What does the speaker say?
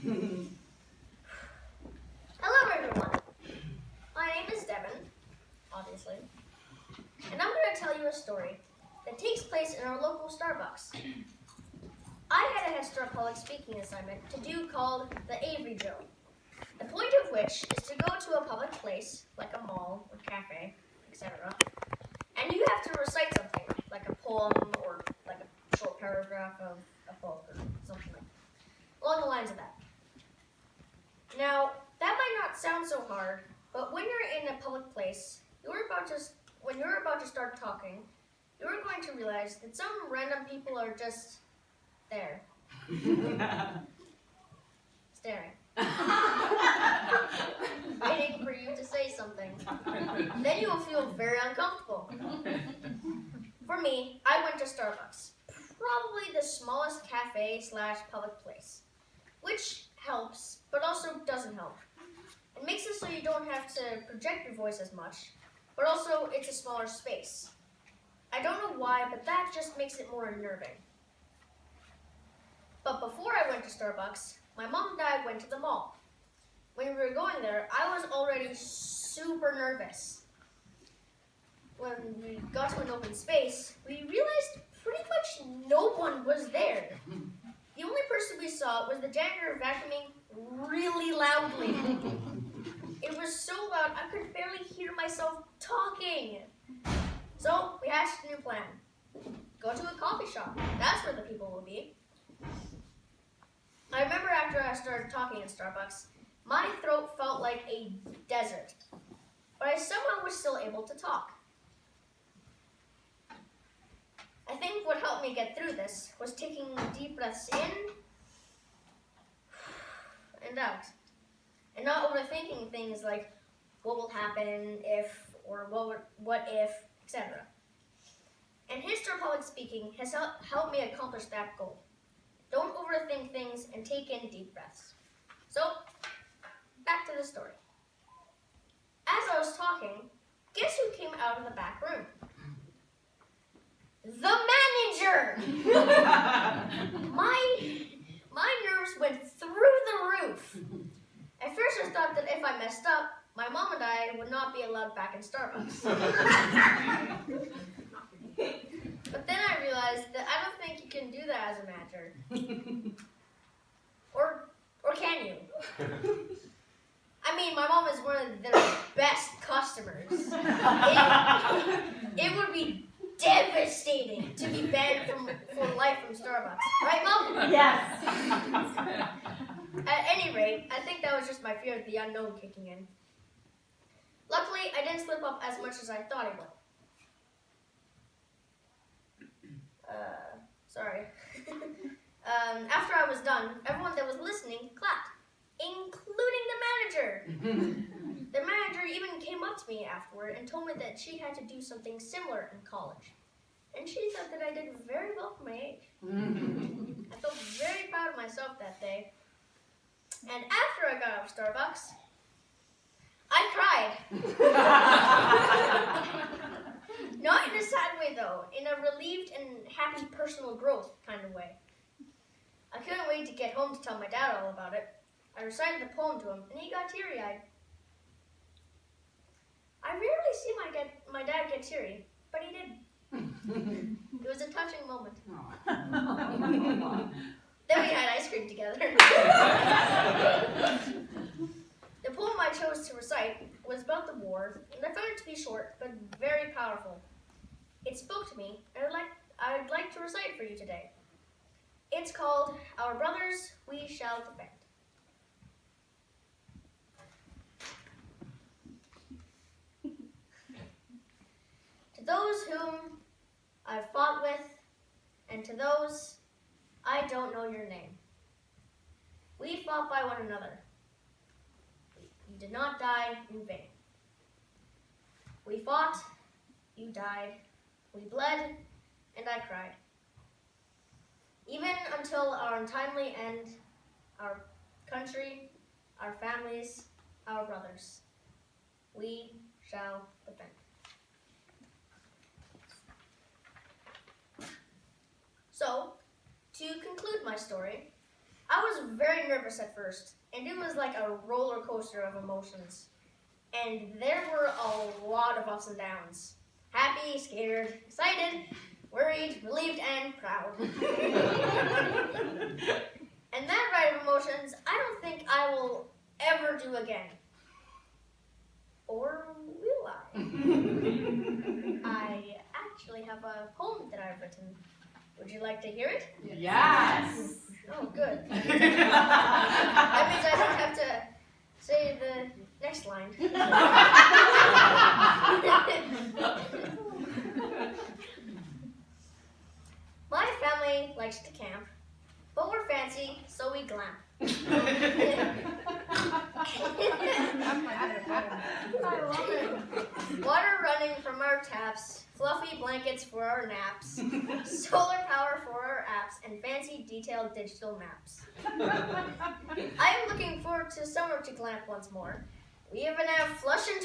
Hello everyone, my name is Devin, obviously, and I'm going to tell you a story that takes place in our local Starbucks. I had a Head Start public speaking assignment to do called the Avery Drill, the point of which is to go to a public place, like a mall or cafe, etc., and you have to recite something, like a poem or like a short paragraph of a book or something like that, along the lines of that. Now, that might not sound so hard, but when you're in a public place, when you're about to start talking, you're going to realize that some random people are just there, staring, waiting for you to say something. Then you will feel very uncomfortable. For me, I went to Starbucks, probably the smallest cafe/public place, which helps, but also doesn't help. It makes it so you don't have to project your voice as much, but also it's a smaller space. I don't know why, but that just makes it more unnerving. But before I went to Starbucks, my mom and I went to the mall. When we were going there, I was already super nervous. When we got to an open space, we realized pretty much no one was there. The only person we saw was the janitor vacuuming really loudly. It was so loud I could barely hear myself talking. So we hatched a new plan. Go to a coffee shop. That's where the people will be. I remember after I started talking at Starbucks, my throat felt like a desert, but I somehow was still able to talk. I think what helped me get through this was taking deep breaths in and out, and not overthinking things like what will happen if, or what if, etc. And History Public Speaking has helped me accomplish that goal. Don't overthink things and take in deep breaths. So, back to the story. As I was talking, guess who came out of the back room? The manager! My nerves went through the roof. At first I thought that if I messed up, my mom and I would not be allowed back in Starbucks. But then I realized that I don't think you can do that as a manager. Or can you? I mean, my mom is one of their best customers. It would be devastating to be banned for life from Starbucks. Right, Mom? Yes. At any rate, I think that was just my fear of the unknown kicking in. Luckily, I didn't slip up as much as I thought I would. Sorry. After I was done, everyone that was listening clapped, including the manager. The manager even came up to me afterward and told me that she had to do something similar in college. And she thought that I did very well for my age. I felt very proud of myself that day. And after I got out of Starbucks, I cried. Not in a sad way though, in a relieved and happy personal growth kind of way. I couldn't wait to get home to tell my dad all about it. I recited the poem to him and he got teary-eyed. I rarely see my dad get teary, but he did. It was a touching moment. Then we had ice cream together. The poem I chose to recite was about the war, and I found it to be short, but very powerful. It spoke to me, and I would like to recite it for you today. It's called, Our Brothers We Shall Defend. To those whom I've fought with, and to those I don't know your name. We fought by one another. You did not die in vain. We fought, you died, we bled, and I cried. Even until our untimely end, our country, our families, our brothers, we shall defend. So, to conclude my story, I was very nervous at first, and it was like a roller coaster of emotions. And there were a lot of ups and downs. Happy, scared, excited, worried, relieved, and proud. And that ride of emotions, I don't think I will ever do again. Or will I? I actually have a poem that I've written. Would you like to hear it? Yes. Oh, good. That means I don't have to say the next line. My family likes to camp, but we're fancy, so we glam. Water running from our taps, fluffy blankets for our naps, solar power for our apps, and fancy detailed digital maps. I am looking forward to summer to glamp once more. We even have flush and